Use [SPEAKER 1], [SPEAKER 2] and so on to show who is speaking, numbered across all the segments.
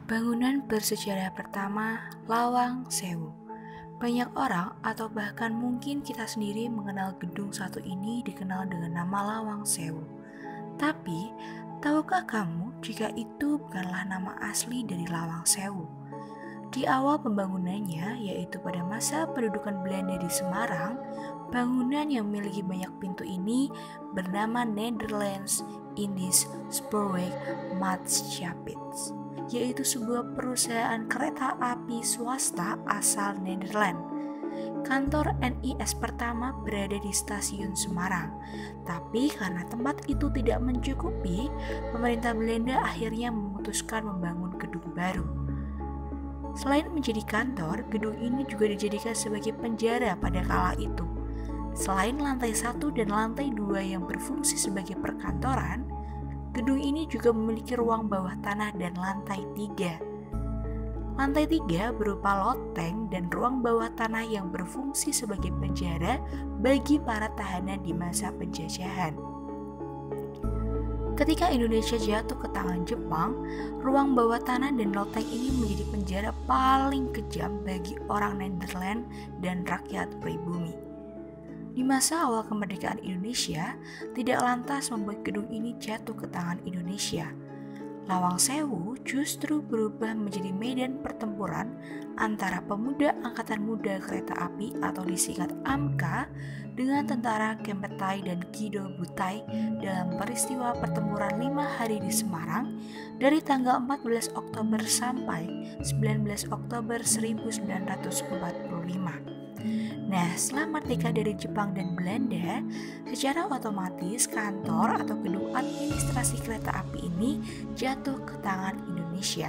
[SPEAKER 1] Bangunan bersejarah pertama, Lawang Sewu. Banyak orang atau bahkan mungkin kita sendiri mengenal gedung satu ini dikenal dengan nama Lawang Sewu. Tapi, tahukah kamu jika itu bukanlah nama asli dari Lawang Sewu? Di awal pembangunannya, yaitu pada masa pendudukan Belanda di Semarang, bangunan yang memiliki banyak pintu ini bernama Nederlands Indisch Spoorweg Maatschappij, yaitu sebuah perusahaan kereta api swasta asal Nederland. Kantor NIS pertama berada di stasiun Semarang, tapi karena tempat itu tidak mencukupi, pemerintah Belanda akhirnya memutuskan membangun gedung baru. Selain menjadi kantor, gedung ini juga dijadikan sebagai penjara pada kala itu. Selain lantai 1 dan lantai 2 yang berfungsi sebagai perkantoran, gedung ini juga memiliki ruang bawah tanah dan lantai 3. Lantai 3 berupa loteng dan ruang bawah tanah yang berfungsi sebagai penjara bagi para tahanan di masa penjajahan. Ketika Indonesia jatuh ke tangan Jepang, ruang bawah tanah dan loteng ini menjadi penjara paling kejam bagi orang Nederland dan rakyat pribumi. Di masa awal kemerdekaan Indonesia, tidak lantas membuat gedung ini jatuh ke tangan Indonesia. Lawang Sewu justru berubah menjadi medan pertempuran antara pemuda Angkatan Muda Kereta Api atau disingkat AMKA dengan tentara Kempetai dan Kido Butai dalam peristiwa pertempuran 5 hari di Semarang dari tanggal 14 Oktober sampai 19 Oktober 1945. Nah, setelah merdeka dari Jepang dan Belanda, secara otomatis kantor atau gedung administrasi kereta api ini jatuh ke tangan Indonesia.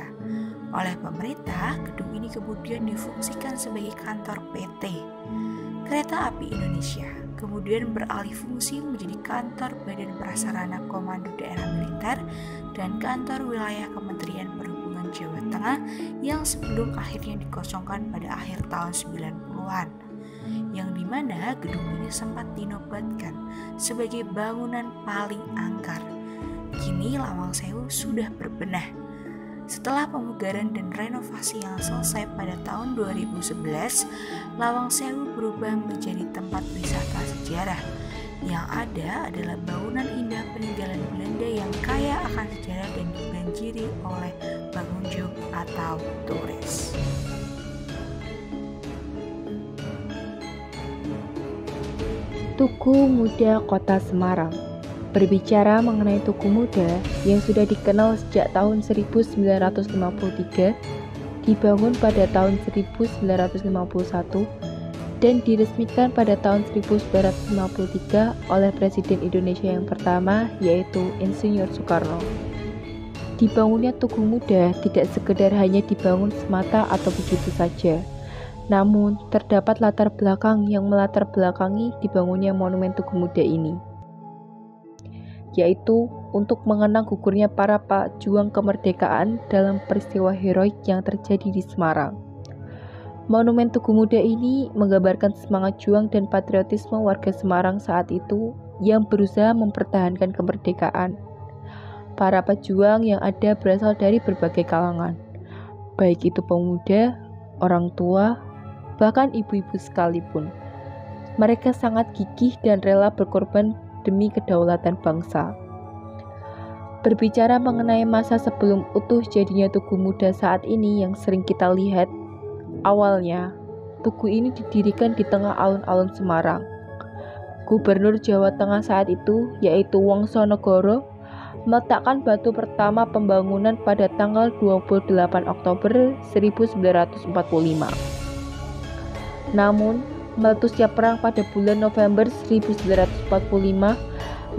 [SPEAKER 1] Oleh pemerintah, gedung ini kemudian difungsikan sebagai kantor PT Kereta Api Indonesia, kemudian beralih fungsi menjadi kantor Badan Prasarana Komando Daerah Militer dan kantor wilayah Kementerian Perhubungan Jawa Tengah yang sebelum akhirnya dikosongkan pada akhir tahun 90-an. Yang dimana gedung ini sempat dinobatkan sebagai bangunan paling angker. Kini Lawang Sewu sudah berbenah. Setelah pemugaran dan renovasi yang selesai pada tahun 2011, Lawang Sewu berubah menjadi tempat wisata sejarah. Yang ada adalah bangunan indah peninggalan Belanda yang kaya akan sejarah dan dibanjiri oleh pengunjung atau turis.
[SPEAKER 2] Tugu Muda Kota Semarang. Berbicara mengenai Tugu Muda yang sudah dikenal sejak tahun 1953, dibangun pada tahun 1951 dan diresmikan pada tahun 1953 oleh Presiden Indonesia yang pertama, yaitu Insinyur Soekarno. Dibangunnya Tugu Muda tidak sekedar hanya dibangun semata atau begitu saja. Namun, terdapat latar belakang yang melatar belakangi dibangunnya monumen Tugu Muda ini, yaitu untuk mengenang gugurnya para pejuang kemerdekaan dalam peristiwa heroik yang terjadi di Semarang. Monumen Tugu Muda ini menggambarkan semangat juang dan patriotisme warga Semarang saat itu yang berusaha mempertahankan kemerdekaan. Para pejuang yang ada berasal dari berbagai kalangan, baik itu pemuda, orang tua, bahkan ibu-ibu sekalipun. Mereka sangat gigih dan rela berkorban demi kedaulatan bangsa. Berbicara mengenai masa sebelum utuh jadinya Tugu Muda saat ini yang sering kita lihat, awalnya Tugu ini didirikan di tengah alun-alun Semarang. Gubernur Jawa Tengah saat itu, yaitu Wongsonegoro, meletakkan batu pertama pembangunan pada tanggal 28 Oktober 1945. Namun, meletusnya perang pada bulan November 1945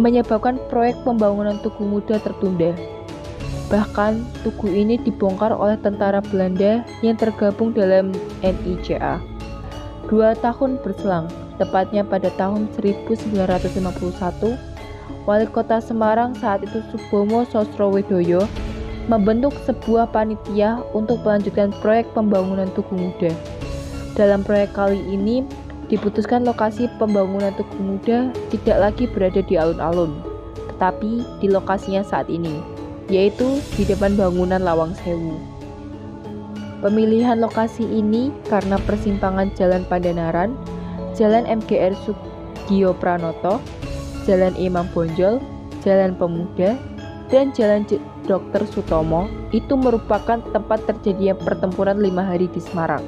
[SPEAKER 2] menyebabkan proyek pembangunan Tugu Muda tertunda. Bahkan, tugu ini dibongkar oleh tentara Belanda yang tergabung dalam NICA. 2 tahun berselang, tepatnya pada tahun 1951, Wali Kota Semarang saat itu Subomo Sosrowedoyo membentuk sebuah panitia untuk melanjutkan proyek pembangunan Tugu Muda. Dalam proyek kali ini, diputuskan lokasi pembangunan Tugu Muda tidak lagi berada di alun-alun, tetapi di lokasinya saat ini, yaitu di depan bangunan Lawang Sewu. Pemilihan lokasi ini karena persimpangan Jalan Pandanaran, Jalan MGR Sugio Pranoto, Jalan Imam Bonjol, Jalan Pemuda, dan Jalan Dr. Sutomo itu merupakan tempat terjadinya pertempuran 5 hari di Semarang.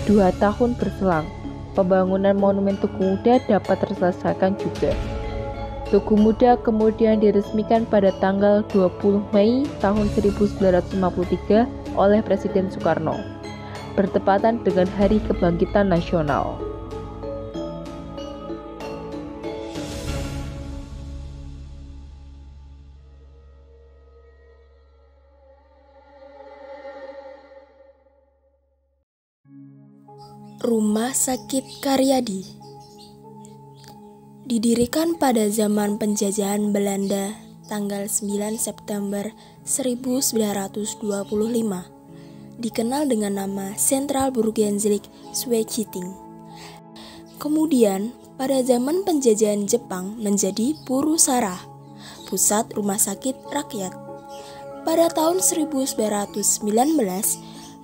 [SPEAKER 2] 2 tahun berselang, pembangunan Monumen Tugu Muda dapat terselesaikan juga. Tugu Muda kemudian diresmikan pada tanggal 20 Mei tahun 1953 oleh Presiden Soekarno, bertepatan dengan Hari Kebangkitan Nasional.
[SPEAKER 3] Rumah Sakit Karyadi didirikan pada zaman penjajahan Belanda tanggal 9 September 1925, dikenal dengan nama Centraal Burgerlijk Sweechiting. Kemudian, pada zaman penjajahan Jepang menjadi Purusara, pusat rumah sakit rakyat. Pada tahun 1919,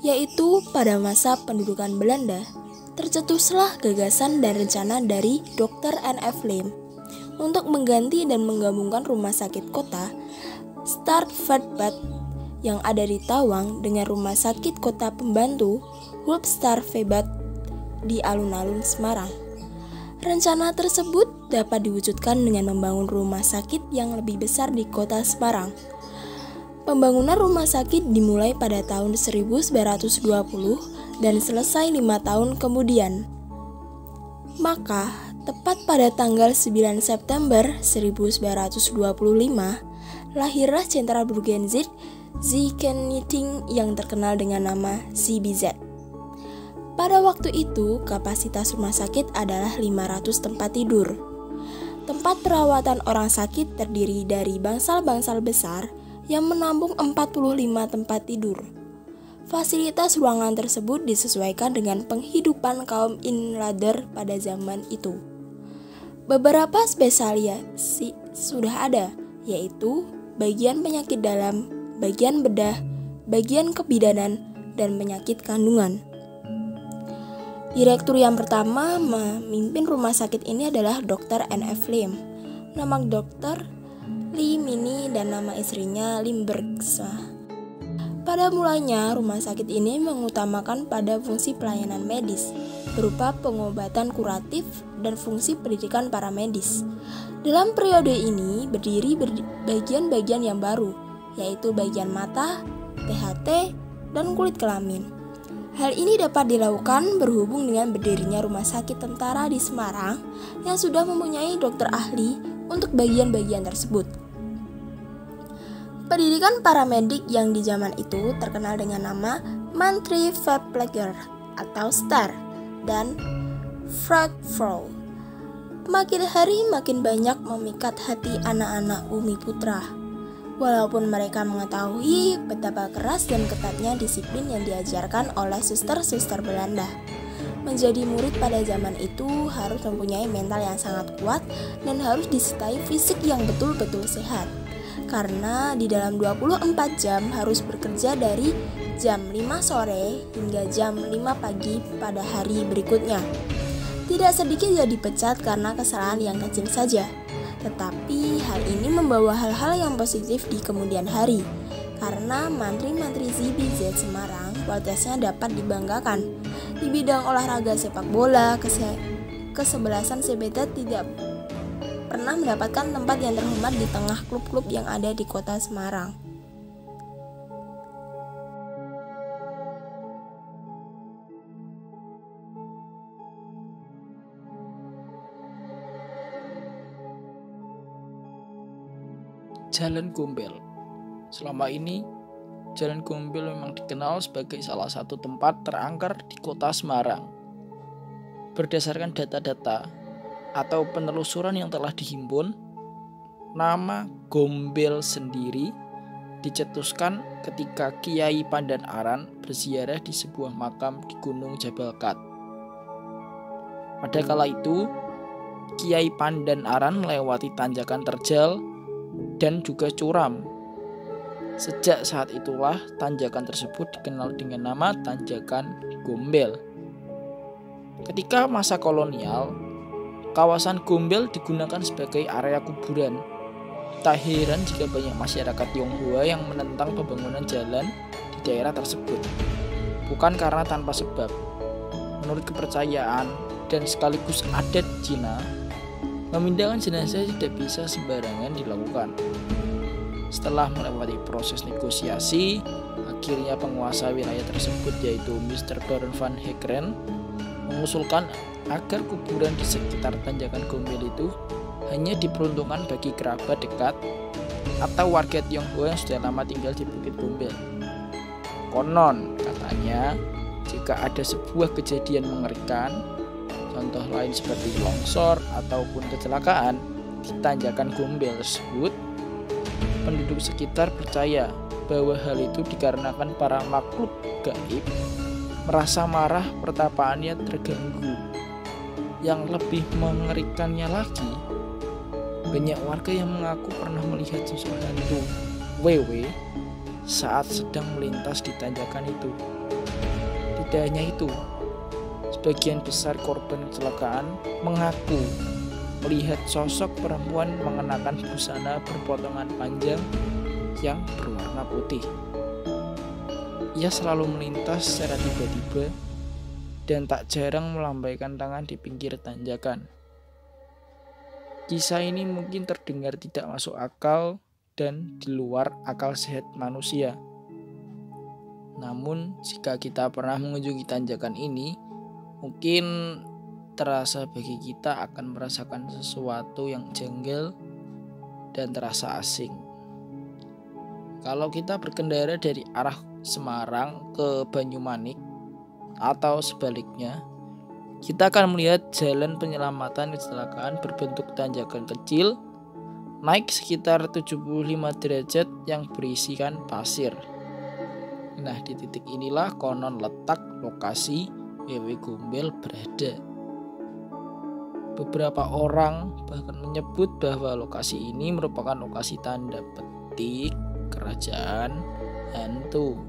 [SPEAKER 3] yaitu pada masa pendudukan Belanda, tercetuslah gagasan dan rencana dari Dr. N.F. Lim untuk mengganti dan menggabungkan rumah sakit kota Stadsverband yang ada di Tawang dengan rumah sakit kota pembantu Hulpstadsverband di alun-alun Semarang. Rencana tersebut dapat diwujudkan dengan membangun rumah sakit yang lebih besar di kota Semarang. Pembangunan rumah sakit dimulai pada tahun 1920 dan selesai 5 tahun kemudian. Maka, tepat pada tanggal 9 September 1925, lahirlah Centraal Burgerlijk Ziekenhuis yang terkenal dengan nama CBZ. Pada waktu itu, kapasitas rumah sakit adalah 500 tempat tidur. Tempat perawatan orang sakit terdiri dari bangsal-bangsal besar yang menampung 45 tempat tidur. Fasilitas ruangan tersebut disesuaikan dengan penghidupan kaum inlander pada zaman itu. Beberapa spesialisasi sudah ada, yaitu bagian penyakit dalam, bagian bedah, bagian kebidanan, dan penyakit kandungan. Direktur yang pertama memimpin rumah sakit ini adalah Dr. N.F. Lim. Nama Dr. Limini dan nama istrinya Limbergsa. Pada mulanya, rumah sakit ini mengutamakan pada fungsi pelayanan medis, berupa pengobatan kuratif dan fungsi pendidikan para medis. Dalam periode ini, berdiri bagian-bagian yang baru, yaitu bagian mata, THT, dan kulit kelamin. Hal ini dapat dilakukan berhubung dengan berdirinya rumah sakit tentara di Semarang yang sudah mempunyai dokter ahli untuk bagian-bagian tersebut. Pendidikan paramedik yang di zaman itu terkenal dengan nama Mantri Verpleger atau STAR dan Frakvrouw. Makin hari makin banyak memikat hati anak-anak Bumi Putra. Walaupun mereka mengetahui betapa keras dan ketatnya disiplin yang diajarkan oleh suster-suster Belanda. Menjadi murid pada zaman itu harus mempunyai mental yang sangat kuat dan harus disertai fisik yang betul-betul sehat. Karena di dalam 24 jam harus bekerja dari jam 5 sore hingga jam 5 pagi pada hari berikutnya. Tidak sedikit yang dipecat karena kesalahan yang kecil saja. Tetapi hal ini membawa hal-hal yang positif di kemudian hari. Karena mantri-mantri CBZ Semarang kualitasnya dapat dibanggakan. Di bidang olahraga sepak bola, kesebelasan CBZ tidak pernah mendapatkan tempat yang terhormat di tengah klub-klub yang ada di kota Semarang.
[SPEAKER 4] Jalan Gombel. Selama ini, Jalan Gombel memang dikenal sebagai salah satu tempat terangker di kota Semarang. Berdasarkan data-data atau penelusuran yang telah dihimpun, nama Gombel sendiri dicetuskan ketika Kiai Pandan Aran berziarah di sebuah makam di Gunung Jabal Kat. Pada kala itu, Kiai Pandan Aran melewati tanjakan terjal dan juga curam. Sejak saat itulah tanjakan tersebut dikenal dengan nama Tanjakan Gombel. Ketika masa kolonial, kawasan Gombel digunakan sebagai area kuburan. Tak heran jika banyak masyarakat Tionghoa yang menentang pembangunan jalan di daerah tersebut. Bukan karena tanpa sebab. Menurut kepercayaan dan sekaligus adat Cina, memindahkan jenazah tidak bisa sembarangan dilakukan. Setelah melewati proses negosiasi, akhirnya penguasa wilayah tersebut yaitu Mr. Baron van Heckeren mengusulkan agar kuburan di sekitar Tanjakan Gombel itu hanya diperuntukkan bagi kerabat dekat atau warga Tionghoa yang sudah lama tinggal di Bukit Gombel. Konon katanya, jika ada sebuah kejadian mengerikan, contoh lain seperti longsor ataupun kecelakaan di Tanjakan Gombel tersebut, penduduk sekitar percaya bahwa hal itu dikarenakan para makhluk gaib merasa marah pertapaannya terganggu. Yang lebih mengerikannya lagi, banyak warga yang mengaku pernah melihat sosok hantu Wewe saat sedang melintas di tanjakan itu. Tidak hanya itu, sebagian besar korban kecelakaan mengaku melihat sosok perempuan mengenakan busana berpotongan panjang yang berwarna putih. Ia selalu melintas secara tiba-tiba dan tak jarang melambaikan tangan di pinggir tanjakan. Kisah ini mungkin terdengar tidak masuk akal dan di luar akal sehat manusia. Namun, jika kita pernah mengunjungi tanjakan ini, mungkin terasa bagi kita akan merasakan sesuatu yang janggal dan terasa asing. Kalau kita berkendara dari arah Semarang ke Banyumanik atau sebaliknya, kita akan melihat jalan penyelamatan kecelakaan berbentuk tanjakan kecil naik sekitar 75 derajat yang berisikan pasir. Nah, di titik inilah konon letak lokasi Wewe Gombel berada. Beberapa orang bahkan menyebut bahwa lokasi ini merupakan lokasi tanda petik kerajaan hantu.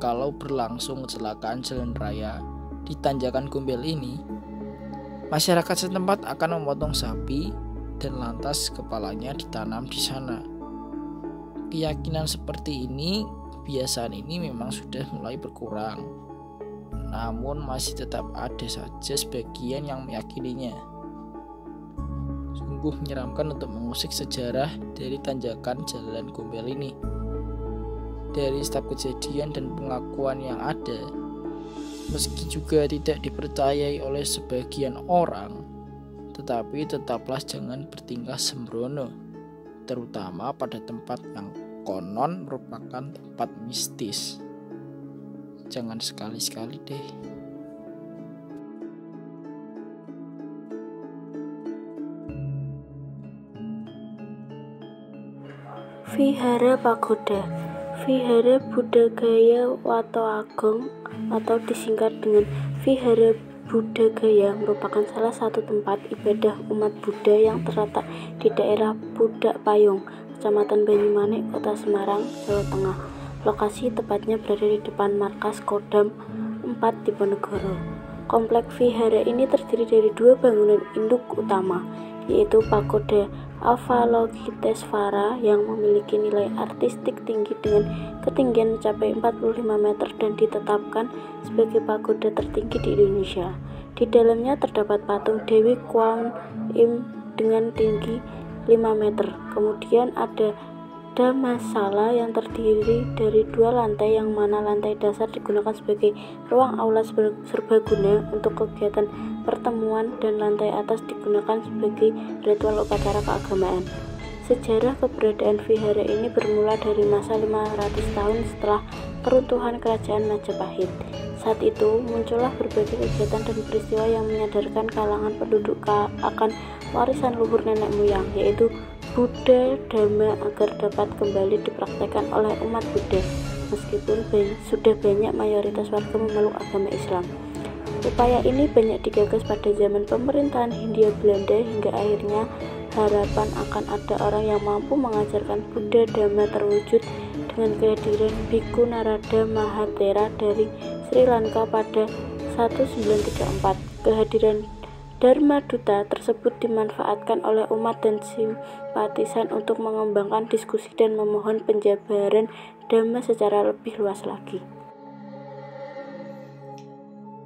[SPEAKER 4] Kalau berlangsung kecelakaan jalan raya di Tanjakan Gombel ini, masyarakat setempat akan memotong sapi dan lantas kepalanya ditanam di sana. Keyakinan seperti ini, kebiasaan ini memang sudah mulai berkurang. Namun masih tetap ada saja sebagian yang meyakininya. Sungguh menyeramkan untuk mengusik sejarah dari Tanjakan Jalan Gombel ini. Dari setiap kejadian dan pengakuan yang ada, meski juga tidak dipercayai oleh sebagian orang, tetapi tetaplah jangan bertingkah sembrono, terutama pada tempat yang konon merupakan tempat mistis. Jangan sekali-sekali deh.
[SPEAKER 3] Vihara Pagoda. Vihara Buddha Gaya Wato Agung atau disingkat dengan Vihara Buddha Gaya merupakan salah satu tempat ibadah umat Buddha yang terletak di daerah Pudak Payung, Kecamatan Banyumanik, Kota Semarang, Jawa Tengah. Lokasi tepatnya berada di depan markas Kodam 4 Diponegoro. Komplek vihara ini terdiri dari dua bangunan induk utama, yaitu Pagoda Avalokitesvara yang memiliki nilai artistik tinggi dengan ketinggian mencapai 45 meter dan ditetapkan sebagai pagoda tertinggi di Indonesia. Di dalamnya terdapat patung Dewi Kuan Im dengan tinggi 5 meter. Kemudian ada Dhammasala yang terdiri dari dua lantai, yang mana lantai dasar digunakan sebagai ruang aula serbaguna untuk kegiatan pertemuan dan lantai atas digunakan sebagai ritual upacara keagamaan. Sejarah keberadaan vihara ini bermula dari masa 500 tahun setelah keruntuhan kerajaan Majapahit. Saat itu muncullah berbagai kegiatan dan peristiwa yang menyadarkan kalangan penduduk akan warisan luhur nenek moyang, yaitu Buddha Dhamma, agar dapat kembali dipraktekkan oleh umat Buddha meskipun sudah banyak mayoritas warga memeluk agama Islam. Upaya ini banyak digagas pada zaman pemerintahan Hindia Belanda hingga akhirnya harapan akan ada orang yang mampu mengajarkan Buddha Dhamma terwujud
[SPEAKER 5] dengan kehadiran Bhikkhu Narada Mahathera dari Sri Lanka pada 1934. Kehadiran Dharma Duta tersebut dimanfaatkan oleh umat dan simpatisan untuk mengembangkan diskusi dan memohon penjabaran Dhamma secara lebih luas lagi.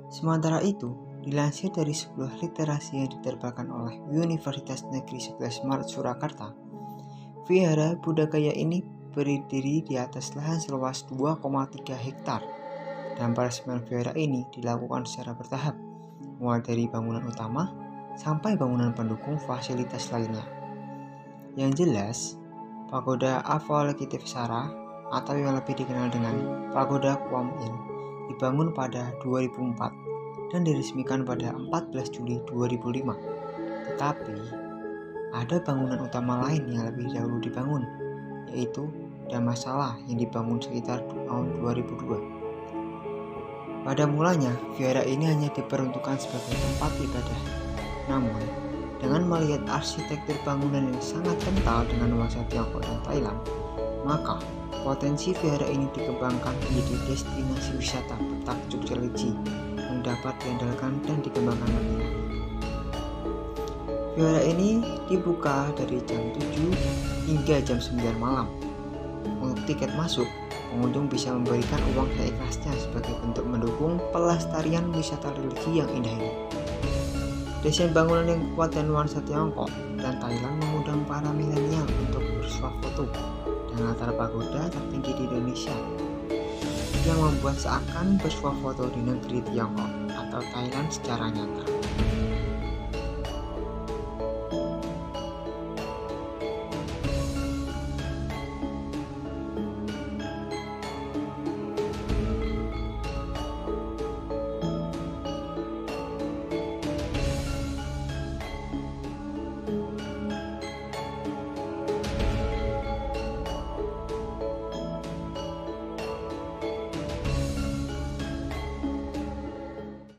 [SPEAKER 6] Sementara itu, dilansir dari sebuah literasi yang diterbitkan oleh Universitas Negeri 11 Maret Surakarta, Vihara Buddhagaya ini berdiri di atas lahan seluas 2,3 hektar, dan peresmian vihara ini dilakukan secara bertahap, mulai dari bangunan utama sampai bangunan pendukung fasilitas lainnya. Yang jelas, Pagoda Avalokiteshvara atau yang lebih dikenal dengan Pagoda Kuan Yin dibangun pada 2004 dan diresmikan pada 14 Juli 2005. Tetapi, ada bangunan utama lain yang lebih dahulu dibangun, yaitu Dhammasala yang dibangun sekitar tahun 2002. Pada mulanya, vihara ini hanya diperuntukkan sebagai tempat ibadah. Namun, dengan melihat arsitektur bangunan yang sangat kental dengan nuansa Tiongkok dan Thailand, maka potensi vihara ini dikembangkan menjadi destinasi wisata bertajuk religi yang dapat diandalkan dan dikembangkan lebih. Vihara ini dibuka dari jam 7 hingga jam 9 malam. Untuk tiket masuk, pengunjung bisa memberikan uang seikhlasnya sebagai bentuk mendukung pelestarian wisata religi yang indah ini. Desain bangunan yang kuat dan nuansa Tiongkok dan Thailand mengundang para milenial untuk bersuah foto dengan latar pagoda tertinggi di Indonesia, yang membuat seakan bersuah foto di negeri Tiongkok atau Thailand secara nyata.